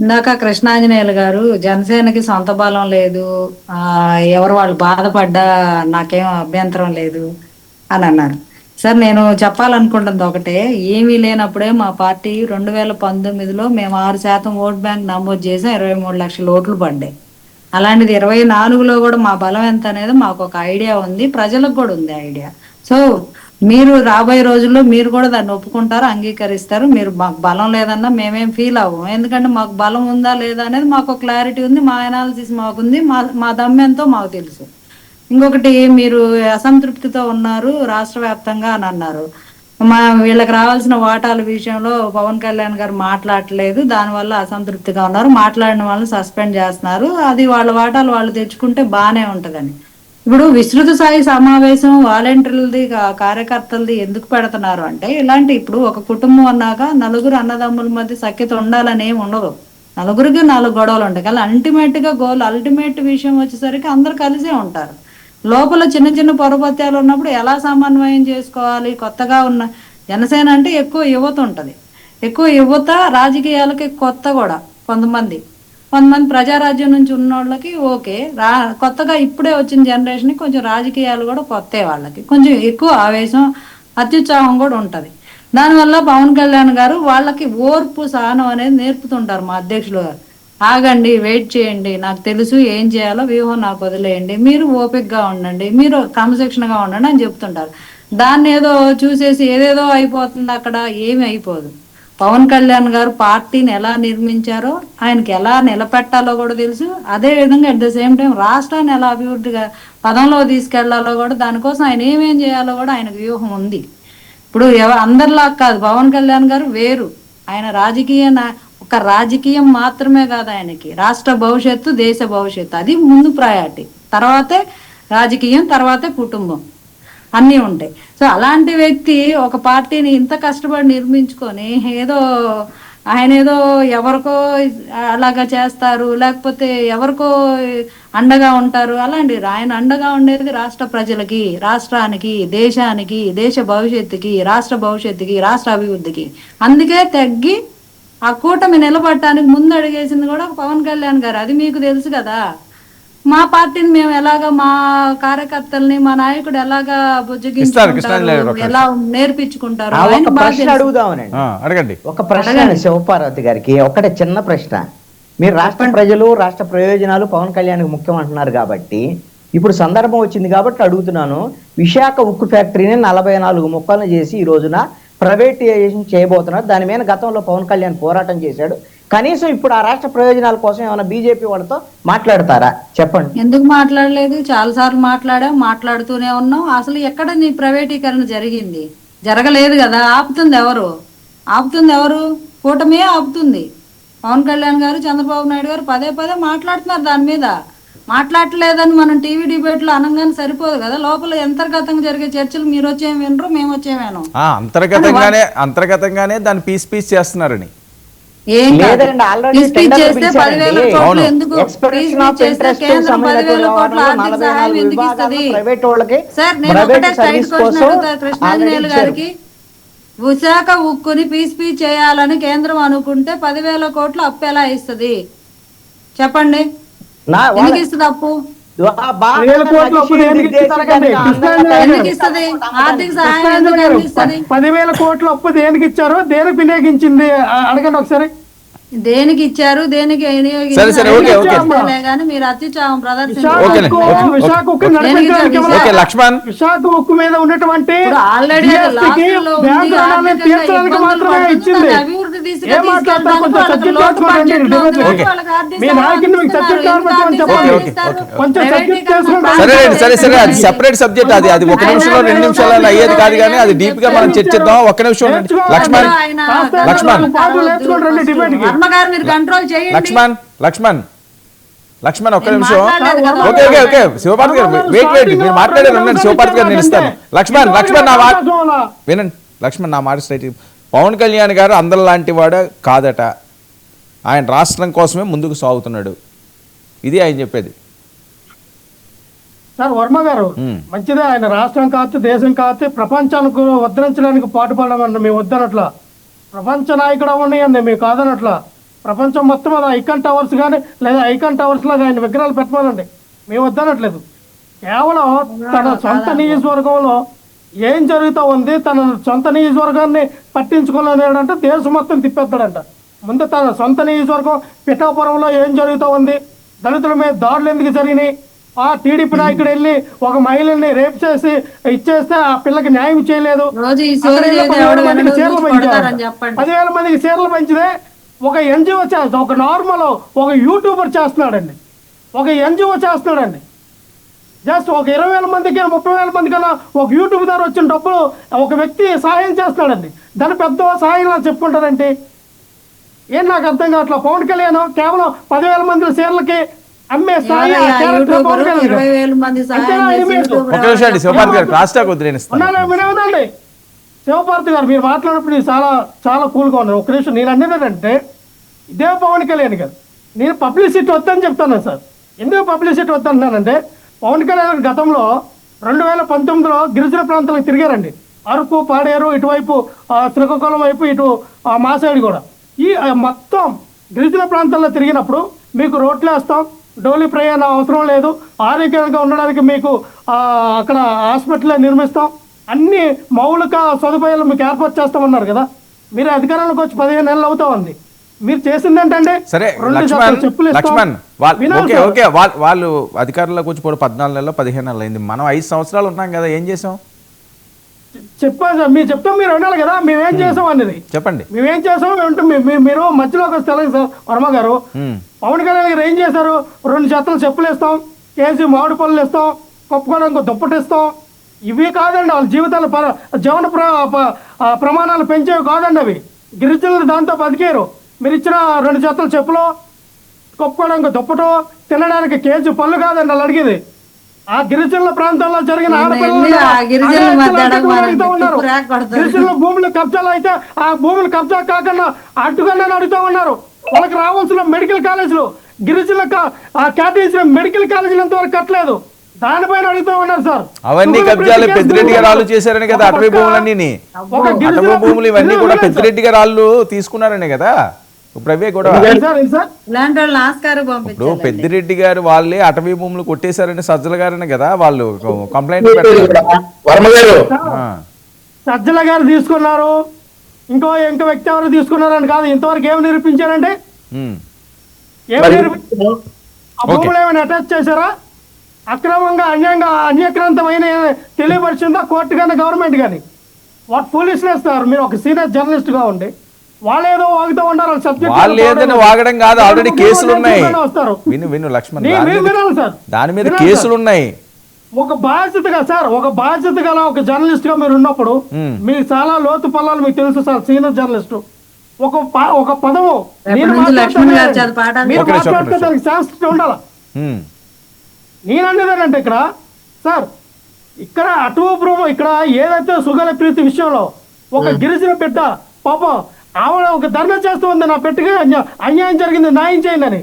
ఇందాక కృష్ణాంజనేయులు గారు జనసేనకి సొంత బలం లేదు, ఎవరు వాళ్ళు బాధపడ్డా నాకేం అభ్యంతరం లేదు అని అన్నారు. సార్ నేను చెప్పాలనుకుంటుంది ఒకటే, ఏమీ లేనప్పుడే మా పార్టీ 2019లో మేము 6% ఓట్ బ్యాంక్ నమోదు చేసాం, 23 లక్షల ఓట్లు పడ్డాయి. అలాంటిది 24లో కూడా మా బలం ఎంత అనేది మాకు ఒక ఐడియా ఉంది, ప్రజలకు కూడా ఉంది ఐడియా. సో మీరు రాబోయే రోజుల్లో మీరు కూడా దాన్ని ఒప్పుకుంటారు, అంగీకరిస్తారు. మీరు మాకు బలం లేదన్నా మేమేం ఫీల్ అవ్వం, ఎందుకంటే మాకు బలం ఉందా లేదా అనేది మాకు క్లారిటీ ఉంది, మా అనాలిసిస్ మాకుంది, మా దమ్మెంతో మాకు తెలుసు. ఇంకొకటి, మీరు అసంతృప్తితో ఉన్నారు రాష్ట్ర వ్యాప్తంగా అని అన్నారు. వీళ్ళకి రావాల్సిన వాటాల విషయంలో పవన్ కళ్యాణ్ గారు మాట్లాడలేదు, దానివల్ల అసంతృప్తిగా ఉన్నారు, మాట్లాడిన వాళ్ళని సస్పెండ్ చేస్తున్నారు, అది వాళ్ళ వాటాలు వాళ్ళు తెచ్చుకుంటే బాగానే ఉంటదని. ఇప్పుడు విస్తృత స్థాయి సమావేశం వాలంటీర్లది కార్యకర్తలది ఎందుకు పెడుతున్నారు అంటే, ఇలాంటి ఇప్పుడు ఒక కుటుంబం అన్నాక నలుగురు అన్నదమ్ముల మధ్య సఖ్యత ఉండాలని ఏమి ఉండదు, నలుగురికి 4 గొడవలు ఉంటాయి, కానీ అల్టిమేట్ విషయం వచ్చేసరికి అందరు కలిసే ఉంటారు. లోపల చిన్న చిన్న పొరపత్యాలు ఉన్నప్పుడు ఎలా సమన్వయం చేసుకోవాలి. కొత్తగా ఉన్న జనసేన అంటే ఎక్కువ యువత ఉంటుంది, ఎక్కువ యువత రాజకీయాలకి కొత్త కూడా, కొంతమంది ప్రజారాజ్యం నుంచి ఉన్న వాళ్ళకి ఓకే, కొత్తగా ఇప్పుడే వచ్చిన జనరేషన్ కొంచెం రాజకీయాలు కూడా కొత్త, వాళ్ళకి కొంచెం ఎక్కువ ఆవేశం అత్యుత్సాహం కూడా ఉంటది. దానివల్ల పవన్ కళ్యాణ్ గారు వాళ్ళకి ఓర్పు సహనం అనేది నేర్పుతుంటారు. మా అధ్యక్షులు గారు, ఆగండి, వెయిట్ చేయండి, నాకు తెలుసు ఏం చేయాలో, వ్యూహం నాకు వదిలేయండి, మీరు ఓపికగా ఉండండి, మీరు క్రమశిక్షణగా ఉండండి అని చెప్తుంటారు. దాన్ని ఏదో చూసేసి ఏదేదో అయిపోతుంది, అక్కడ ఏమి అయిపోదు. పవన్ కళ్యాణ్ గారు పార్టీని ఎలా నిర్మించారో, ఆయనకి ఎలా నిలబెట్టాలో కూడా తెలుసు. అదే విధంగా అట్ ద సేమ్ టైం రాష్ట్రాన్ని ఎలా అభివృద్ధిగా పదంలో తీసుకెళ్లాలో కూడా, దానికోసం ఆయన ఏమేం చేయాలో కూడా ఆయనకు వ్యూహం ఉంది. ఇప్పుడు అందరిలా కాదు, పవన్ కళ్యాణ్ గారు వేరు. ఆయన ఒక రాజకీయం మాత్రమే కాదు, ఆయనకి రాష్ట్ర భవిష్యత్తు, దేశ భవిష్యత్తు, అది ముందు ప్రయారిటీ, తర్వాతే రాజకీయం, తర్వాతే కుటుంబం, అన్నీ ఉంటాయి. సో అలాంటి వ్యక్తి ఒక పార్టీని ఇంత కష్టపడి నిర్మించుకొని ఆయన ఏదో ఎవరికో అలాగా చేస్తారు, లేకపోతే ఎవరికో అండగా ఉంటారు, అలాంటి ఆయన అండగా ఉండేది రాష్ట్ర ప్రజలకి, రాష్ట్రానికి, దేశానికి, దేశ భవిష్యత్తుకి, రాష్ట్ర భవిష్యత్తుకి, రాష్ట్ర అభివృద్ధికి. అందుకే తగ్గి ఆ కూటమి నిలబడటానికి ముందు అడిగేసింది కూడా పవన్ కళ్యాణ్ గారు. అది మీకు తెలుసు కదా. మా పార్టీని మేము ఎలాగా, మా కార్యకర్తల్ని మా నాయకుడు ఎలాగా బుజ్జగించుకుంటారు, ఎలా నేర్పించుకుంటారు. అడగండి. ఒక ప్రశ్న శివపార్వతి గారికి, ఒకటే చిన్న ప్రశ్న. మీరు రాష్ట్ర ప్రజలు, రాష్ట్ర ప్రయోజనాలు పవన్ కళ్యాణ్ ముఖ్యం అంటున్నారు కాబట్టి, ఇప్పుడు సందర్భం వచ్చింది కాబట్టి అడుగుతున్నాను. విశాఖ ఉక్కు ఫ్యాక్టరీని 44 ముక్కలను చేసి ఈ రోజున ప్రైవేటైజేషన్ చేయబోతున్నారు. దాని మీద గతంలో పవన్ కళ్యాణ్ పోరాటం చేశాడు. కనీసం ఇప్పుడు ఆ రాష్ట్ర ప్రయోజనాల కోసం ఏమైనా బీజేపీ వాళ్ళతో మాట్లాడతారా? చెప్పండి. ఎందుకు మాట్లాడలేదు? చాలా సార్లు మాట్లాడుతూనే ఉన్నాం. అసలు ఎక్కడ నీ ప్రైవేటీకరణ జరిగింది? జరగలేదు కదా. ఆపుతుంది ఎవరు? కూటమే ఆపుతుంది. పవన్ కళ్యాణ్ గారు, చంద్రబాబు నాయుడు గారు పదే మాట్లాడుతున్నారు దాని మీద. మాట్లాడలేదని మనం టీవీ డిబేట్ లో అనగానే సరిపోదు కదా. లోపల అంతర్గతంగా జరిగే చర్చలు మీరు వచ్చేం వినరు, మేము వచ్చేమేను. అంతర్గతంగానే దాన్ని పీస్ చేస్తున్నారని. కృష్ణాంజనేయులు గారికి, విశాఖ ఉక్కుని పీస్ చేయాలని కేంద్రం అనుకుంటే 10,000 కోట్లు అప్పు ఎలా ఇస్తుంది చెప్పండి? ఎందుకు ఇస్తుంది అప్పు? ఆర్థిక సహాయం ఎందుకు అందిస్తుంది? 10,000 కోట్ల అప్పు దేనికి ఇచ్చారో, దేనికి వినియోగించింది అడగండి ఒకసారి. దేనికి ఇచ్చారు, దేనికి వినియోగించారు మీరు అత్యుత్సాహం ప్రదర్శించారు. విశాఖ ఉక్కు మీద ఉన్నటువంటి సెపరేట్ సబ్జెక్ట్. అది 1 నిమిషంలో 2 నిమిషాలలో అయ్యేది కాదు, కానీ అది డీప్ గా మనం చర్చిద్దాం. 1 నిమిషం లక్ష్మణ్ ఒక్క నిమిషం. ఓకే శివపార్వతి గారు వెయిట్ మీరు మాట్లాడే ఉండండి. శివపార్వతి గారు నేను ఇస్తాను. లక్ష్మణ్ వినండి. లక్ష్మణ్ నా మాట స్ట్రైట్. పవన్ కళ్యాణ్ గారు అందరిలాంటి వాడు కాదట, ఆయన రాష్ట్రం కోసమే ముందుకు సాగుతున్నాడు, ఇది ఆయన చెప్పేది. సార్ వర్మ గారు, మంచిదే, ఆయన రాష్ట్రం కావచ్చు, దేశం కావచ్చు, ప్రపంచానికి ఉద్ధరించడానికి పాటుపడమన్న మేము వద్దనట్లా, ప్రపంచ నాయకుడు అవ్వండి మేము కాదనట్లా. ప్రపంచం మొత్తం అది ఐకాన్ టవర్స్ కానీ లేదా ఐకాన్ టవర్స్ లాగా ఆయన విగ్రహాలు పెట్టమనండి, మేము వద్దనట్లేదు. కేవలం తన సొంత నియోజకవర్గంలో ఏం జరుగుతూ ఉంది, తన సొంత నియోజకవర్గాన్ని పట్టించుకోలేదంటే దేశం మొత్తం తిప్పేస్తాడంట. ముందు తన సొంత నియోజకవర్గం పిఠాపురంలో ఏం జరుగుతూ ఉంది, దళితుల మీద దాడులు ఎందుకు జరిగినాయి, ఆ టీడీపీ నాయకుడు వెళ్ళి ఒక మహిళని రేప్ చేసి ఇచ్చేస్తే ఆ పిల్లకి న్యాయం చేయలేదు, 10,000 మందికి చీరలు పంచారు. 10,000 మందికి చీరలు పంచితే ఒక ఎన్జిఓ చేస్తా, ఒక నార్మల్ ఒక యూట్యూబర్ చేస్తున్నాడండి, ఒక ఎన్జిఓ చేస్తున్నాడండి. జస్ట్ ఒక 20,000 మందికి 30,000 మందికన్నా ఒక యూట్యూబ్ ద్వారా వచ్చిన డబ్బులు ఒక వ్యక్తి సహాయం చేస్తున్నాడండి. దాని పెద్ద సహాయం చెప్పుకుంటారంటే ఏం నాకు అర్థం కావట్లా. పవన్ కళ్యాణ్ కేవలం 10,000 మంది చీరలకి అమ్మే స్థాయి వినోదండి. శివపార్తి గారు మీరు మాట్లాడినప్పుడు చాలా చాలా కూల్గా ఉన్నారు. ఒక నిమిషం, నేను అనేది ఇదే పవన్ కళ్యాణ్ గారు, నేను పబ్లిసిటీ వద్దని చెప్తాను సార్. ఎందుకు పబ్లిసిటీ వద్దంటున్నానంటే పవన్ కళ్యాణ్ గతంలో 2019లో గిరిజన ప్రాంతాలకు తిరిగారండి. అరకు, పాడేరు, ఇటువైపు శ్రీకాకుళం వైపు, ఇటు మా సైడ్ కూడా. ఈ మొత్తం గిరిజన ప్రాంతాల్లో తిరిగినప్పుడు మీకు రోడ్లు వేస్తాం, డోలీ ప్రయాణం అవసరం లేదు, ఆరోగ్యంగా ఉండడానికి మీకు అక్కడ హాస్పిటల్ నిర్మిస్తాం, అన్ని మౌలిక సదుపాయాలు మీకు ఏర్పాటు చేస్తామన్నారు కదా. మీరు అధికారంలోకి వచ్చి 15 నెలలు అవుతా ఉంది. మీరు చేసింది ఏంటంటే సరే లక్ష్మణ్ ఓకే వాళ్ళు అధికారంలోకి వచ్చి 14 నెలలు 15 నెలలు అయింది. మనం 5 సంవత్సరాలు ఉన్నాం కదా, ఏం చేసాం చెప్పాను సార్. మీరు చెప్తాం, మీరు వినాలి కదా మేమేం చేసాం అనేది. చెప్పండి, మేమేం చేసాం. మీరు మధ్యలోకి వస్తే సార్ వర్మ గారు, పవన్ కళ్యాణ్ గారు ఏం చేశారు? 2 జతలు చెప్పులు ఇస్తాం, కేజీ మామిడి పళ్ళు ఇస్తాం, కప్పుకోవడానికి దుప్పటి ఇస్తాం. ఇవి కాదండి వాళ్ళ జీవితాల జీవన ప్రమాణాలు పెంచేవి కాదండి అవి. గిరిజనులు దాంతో బతికారు. మీరు ఇచ్చిన 2 జతలు చెప్పులు, కప్పుకోవడానికి దుప్పటు, తినడానికి కేజీ పళ్ళు కాదండి వాళ్ళు అడిగేది. ఆ గిరిజనుల ప్రాంతాల్లో జరిగిన గిరిజనుల భూములు కబ్జాలు అయితే ఆ భూములు కబ్జా కాకుండా అడ్డుకన్నా అడుగుతూ ఉన్నారు. వాళ్ళకి రావాల్సిన మెడికల్ కాలేజీలు, గిరిజనులకు కేటాయించిన మెడికల్ కాలేజీలు ఎంతవరకు కట్టలేదు, దానిపైన అడుగుతూ ఉన్నారు సార్. అవన్నీ కబ్జాలు పెద్దిరెడ్డి గారు వాళ్ళు చేశారని కదా, అటవీ భూములన్నీ, అటవీ భూములు ఇవన్నీ కూడా పెద్దిరెడ్డి గారు వాళ్ళు తీసుకున్నారనే కదా. ఇప్పుడు అవే కూడా ఇప్పుడు పెద్దిరెడ్డి గారు వాళ్ళే అటవీ భూములు కొట్టేశారని సజ్జల గారని కదా వాళ్ళు కంప్లైంట్ పెట్టారు. సజ్జల గారు తీసుకున్నారు, ఇంకో వ్యక్తి ఎవరు తీసుకున్నారని కాదు. ఇంతవరకు ఏమి నిరూపించారంటే ఆ భూములు ఏమైనా అటాచ్ చేశారా? అక్రమంగా అన్యక్రాంతమైన తెలియపరిచిందా కోర్టు కానీ గవర్నమెంట్ కానీ? What foolishness sir. మీరు ఒక సీనియర్ జర్నలిస్ట్ గా ఉండి వాళ్ళేదో వాగుతూ ఉంటారు. వాళ్ళు ఏదైనా వాగడం కాదు, ఆల్రెడీ కేసులు ఉన్నాయి. విను లక్ష్మణ్, దాని మీద కేసులు ఉన్నాయి. ఒక బాధ్యతగా సార్, ఒక బాధ్యత గల ఒక జర్నలిస్ట్ గా మీరు ఉన్నప్పుడు మీకు చాలా లోతు పల్లాలు మీకు తెలుసు సార్. సీనియర్ జర్నలిస్ట్ ఒక పదము దానికి శాస్త్రం ఉండాల. నేను అనేదానంటే ఇక్కడ సార్, ఇక్కడ అటువైపు ఇక్కడ ఏదైతే సుగల ప్రీతి విషయంలో ఒక గిరిజన బిడ్డ పాపం ఆవిడ ఒక ధర్నా చేస్తూ ఉంది, నా పెట్టిగా అన్యాయం జరిగింది, న్యాయం చేయండి అని.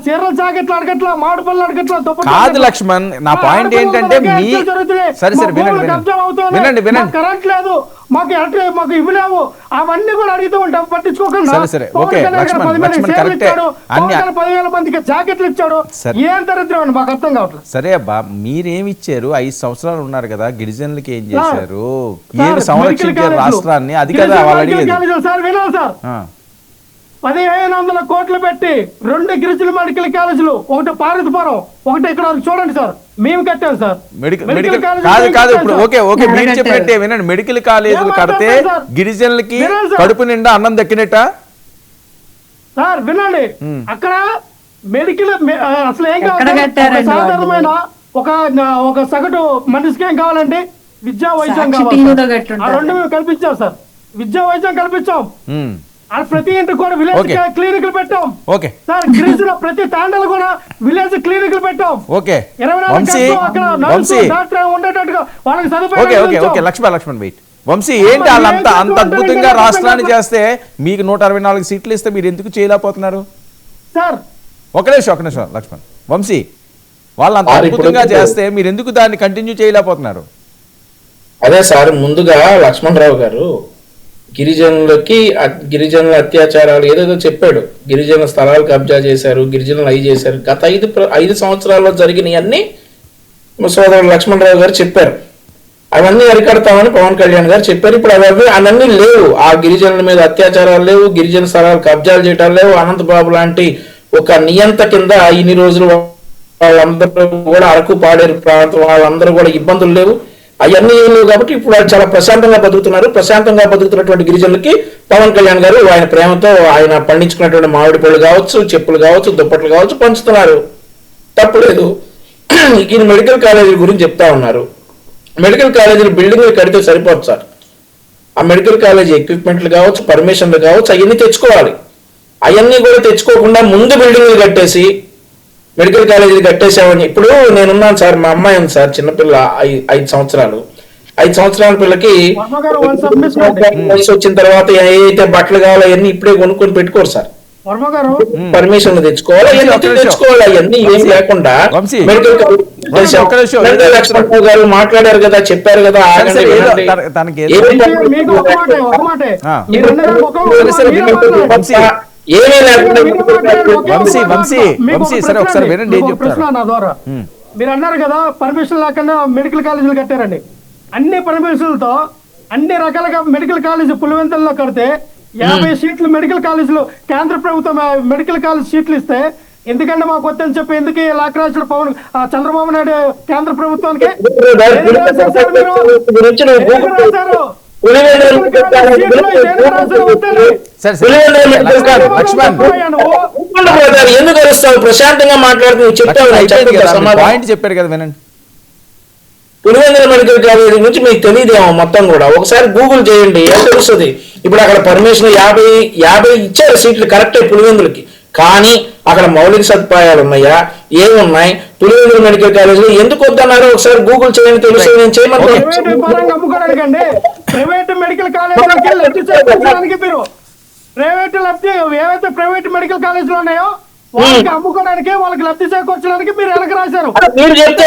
చీరల జాకెట్లు అడగట్లా, మామిడి పళ్ళు అడగట్లా. కాదు లక్ష్మణ్, నా పాయింట్ ఏంటంటే కరెంట్ లేదు, మాకు ఇవి లేవు, అవన్నీ కూడా అడుగుతూ ఉంటాం, పట్టించుకోకుండా 10,000 మందికి జాకెట్లు ఇచ్చాడు. ఏం దరిద్రం అండి, మాకు అర్థం కావట్లేదు. సరే అబ్బా, మీరేమి ఇచ్చారు? 5 సంవత్సరాలు ఉన్నారు కదా, గిరిజనులకి ఏం చేశారు? ఏమి సంరక్షించారు రాష్ట్రాన్ని? అది కదా వాళ్ళు అడిగేది. సార్ వినాలి సార్, 1,500 కోట్లు పెట్టి 2 గిరిజన మెడికల్ కాలేజీలు, ఒకటి పార్వతీపురం, ఒకటి ఇక్కడ చూడండి సార్, మేము కట్టాం సార్. మెడికల్ కాదు ఇప్పుడు ఓకే మీరు చెప్పినట్టే వినండి. మెడికల్ కాలేజీలు కడితే గిరిజనులకి కడుపు నిండా అన్నం దక్కినట్ట సార్. వినండి, అక్కడ మెడికల్ అసలు ఏం కావాలి? సాధారణమైన ఒక సగటు మనిషికి ఏం కావాలంటే విద్యా వైద్యం కావాలి. ఆ 2 మేము కల్పించాం సార్. విద్యా వైద్యం కల్పించాం. ప్రతి ఇంటికి కూడా విలేజ్ క్లినిక్లు పెట్టాం సార్. గిరిజన ప్రతి తాండలు కూడా విలేజ్ క్లినిక్లు పెట్టాం. 24 డాక్టర్ ఉండేటట్టుగా వాళ్ళకి సదుపాయం. లక్ష్మణ్ వెయిట్ వంశీ, ఏంటి వాళ్ళంతా అంత అద్భుతంగా రాష్ట్రాన్ని చేస్తే మీకు 164 సీట్లు ఇస్తే మీరు ఎందుకు చేయలేకపోతున్నారు సార్? ఒక నిమిషం లక్ష్మణ్. వంశీ, వాళ్ళు అంత అద్భుతంగా చేస్తే మీరు ఎందుకు దాన్ని కంటిన్యూ చేయలేకపోతున్నారు? అదే సార్, ముందుగా లక్ష్మణ్ రావు గారు గిరిజనుల అత్యాచారాలు ఏదేదో చెప్పాడు. గిరిజనుల స్థలాలు కబ్జా చేశారు, గిరిజనులు అయి చేశారు. గత 5 సంవత్సరాల్లో జరిగినవన్నీ సోదరుడు లక్ష్మణరావు గారు చెప్పారు. అవన్నీ అరికడతామని పవన్ కళ్యాణ్ గారు చెప్పారు. ఇప్పుడు అవన్నీ లేవు. ఆ గిరిజనుల మీద అత్యాచారాలు లేవు, గిరిజన స్థలాలు కబ్జాలు చేయటాలు లేవు. అనంతబాబు లాంటి ఒక నియంత కింద ఇన్ని రోజులు వాళ్ళందరూ కూడా అరకు పాడేరు ప్రాంతం వాళ్ళందరూ కూడా ఇబ్బందులు లేవు. అవన్నీ ఏం లేవు కాబట్టి ఇప్పుడు వాళ్ళు చాలా ప్రశాంతంగా బతుకుతున్నారు. ప్రశాంతంగా బతుకుతున్నటువంటి గిరిజనులకి పవన్ కళ్యాణ్ గారు ఆయన ప్రేమతో ఆయన పండించుకున్నటువంటి మామిడి పళ్ళు కావచ్చు, చెప్పులు కావచ్చు, దుప్పట్లు కావచ్చు పంచుతున్నారు. తప్పులేదు. ఈయన మెడికల్ కాలేజీల గురించి చెప్తా ఉన్నారు. మెడికల్ కాలేజీలు బిల్డింగ్లు కడితే సరిపోదు సార్. ఆ మెడికల్ కాలేజీ ఎక్విప్మెంట్లు కావచ్చు, పర్మిషన్లు కావచ్చు, అవన్నీ తెచ్చుకోవాలి. అవన్నీ కూడా తెచ్చుకోకుండా ముందు బిల్డింగ్లు కట్టేసి మెడికల్ కాలేజీలు కట్టేసామని. ఇప్పుడు నేనున్నాను సార్, మా అమ్మాయి ఉంది సార్, చిన్నపిల్ల 5 సంవత్సరాలు. 5 సంవత్సరాల పిల్లకి వయసు వచ్చిన తర్వాత ఏదైతే బట్టలు కావాలో అవన్నీ ఇప్పుడే కొనుక్కొని పెట్టుకోరు సార్. పర్మిషన్లు తెచ్చుకోవాలి, తెచ్చుకోవాలి. అవన్నీ ఏం లేకుండా మెడికల్ లక్ష్మణరావు గారు మాట్లాడారు కదా, చెప్పారు కదా, ఏమీ లేకుండా మీరు అన్నారు కదా పర్మిషన్ లేకుండా మెడికల్ కాలేజీలు కట్టారండి. అన్ని పర్మిషన్లతో అన్ని రకాలుగా మెడికల్ కాలేజీ పులివెందులలో కడితే 50 సీట్లు మెడికల్ కాలేజీలు కేంద్ర ప్రభుత్వం మెడికల్ కాలేజ్ సీట్లు ఇస్తే ఎందుకంటే మాకు వద్దని చెప్పి ఎందుకు లాక్రాజుడు పవన్ చంద్రబాబు నాయుడు కేంద్ర ప్రభుత్వానికి ఎందుకు వస్తావు? ప్రశాంతంగా మాట్లాడుతూ చెప్పారు కదా, వినండి. పులివెందుల మెడికల్ కాలేజీ గురించి మీకు తెలియదేమో మొత్తం కూడా. ఒకసారి గూగుల్ చేయండి, ఏం తెలుస్తుంది. ఇప్పుడు అక్కడ పర్మిషన్ 50 ఇచ్చారు సీట్లు కరెక్టే పులివెందులకి. కానీ అక్కడ మౌలిక సదుపాయాలు ఉన్నాయా, ఏమున్నాయి? పులివెందుల మెడికల్ కాలేజీలో ఎందుకు వద్దన్నారో ఒకసారి గూగుల్ చేయండి, తెలుసు. నేను చేయమని ప్రైవేట్ మెడికల్ కాలేజీలకి మీరు ఏవైతే ప్రైవేట్ మెడికల్ కాలేజీలు ఉన్నాయో వాళ్ళకి అమ్ముకోవడానికి, వాళ్ళకి లబ్ధి చేకూర్చడానికి మీరు వెనక రాశారు. మీరు చెప్తే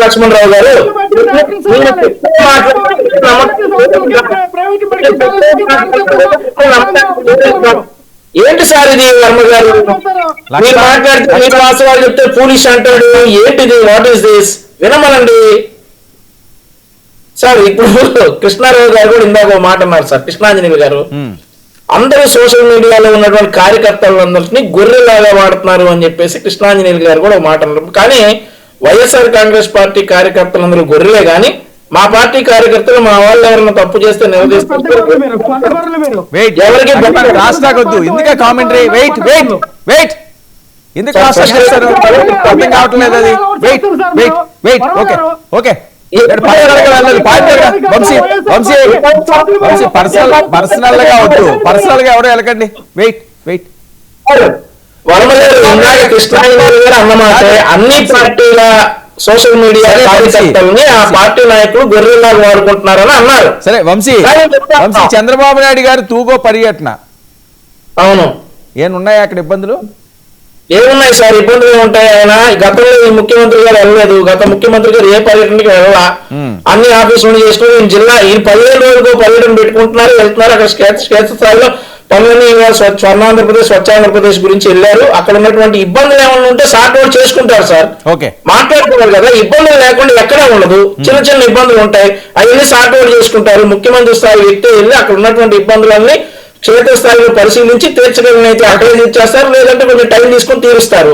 లక్ష్మణరావు గారు ఏంటి సార్ ఇది? వర్మ గారు మీరు మాట్లాడితే మీరు వాస్తవాలు చెప్తే పోలీస్ అంటాడు. ఏంటిది? What is this? వినమనండి సార్. ఇప్పుడు కృష్ణారావు గారు కూడా ఇందాక మాట అన్నారు సార్, కృష్ణాంజనేయులు గారు. అందరూ సోషల్ మీడియాలో ఉన్నటువంటి కార్యకర్తలందరినీ గొర్రెలాగా వాడుతున్నారు అని చెప్పేసి కృష్ణాంజనేయులు గారు కూడా మాట అన్నారు. కానీ వైఎస్ఆర్ కాంగ్రెస్ పార్టీ కార్యకర్తలందరూ గొర్రెలే, కానీ మా పార్టీ కార్యకర్తలు మా వాళ్ళు ఎవరైనా తప్పు చేస్తే నిలదీస్తారు. పర్సనల్ గా వద్దు, పర్సనల్ గా ఎవరో వెళ్ళకండి. కృష్ణాంజనేయులు గారు అన్నమాట అన్ని పార్టీల సోషల్ మీడియా కార్యకర్తల్ని ఆ పార్టీ నాయకులు గొర్రెల్లాగా వాడుకుంటున్నారని అన్నారు. సరే వంశీ, చంద్రబాబు నాయుడు గారు తూగో పర్యటన, అవును, ఏమున్నాయి అక్కడ ఇబ్బందులు? ఏమున్నాయి సార్? ఇబ్బందులు ఏముంటాయి? ఆయన గతంలో ఈ ముఖ్యమంత్రి గారు వెళ్ళలేదు. గత ముఖ్యమంత్రి గారు ఏ పర్యటనకి వెళ్ళాలా, అన్ని ఆఫీసులు చేసుకుని జిల్లా ఈ 15 రోజులకు పర్యటన పెట్టుకుంటున్నారు, వెళ్తున్నారు. అక్కడ క్షేత్రస్థాయిలో పనులని స్వర్ణాంధ్రప్రదేశ్, స్వచ్ఛాంధ్రప్రదేశ్ గురించి వెళ్ళారు. అక్కడ ఉన్నటువంటి ఇబ్బందులు ఏమైనా ఉంటే సార్ట్ అవుట్ చేసుకుంటారు సార్, మాట్లాడుతున్నారు కదా. ఇబ్బందులు లేకుండా ఎక్కడా ఉండదు. చిన్న చిన్న ఇబ్బందులు ఉంటాయి, అవన్నీ సార్ట్ అవుట్ చేసుకుంటారు. ముఖ్యమంత్రి స్థాయి వ్యక్తి వెళ్ళి అక్కడ ఉన్నటువంటి ఇబ్బందులన్నీ క్షేత్రస్థాయిలో పరిశీలించి తీర్చగలిగినైతే అక్కడే తీర్చేస్తారు, లేదంటే కొంచెం టైం తీసుకొని తీరుస్తారు.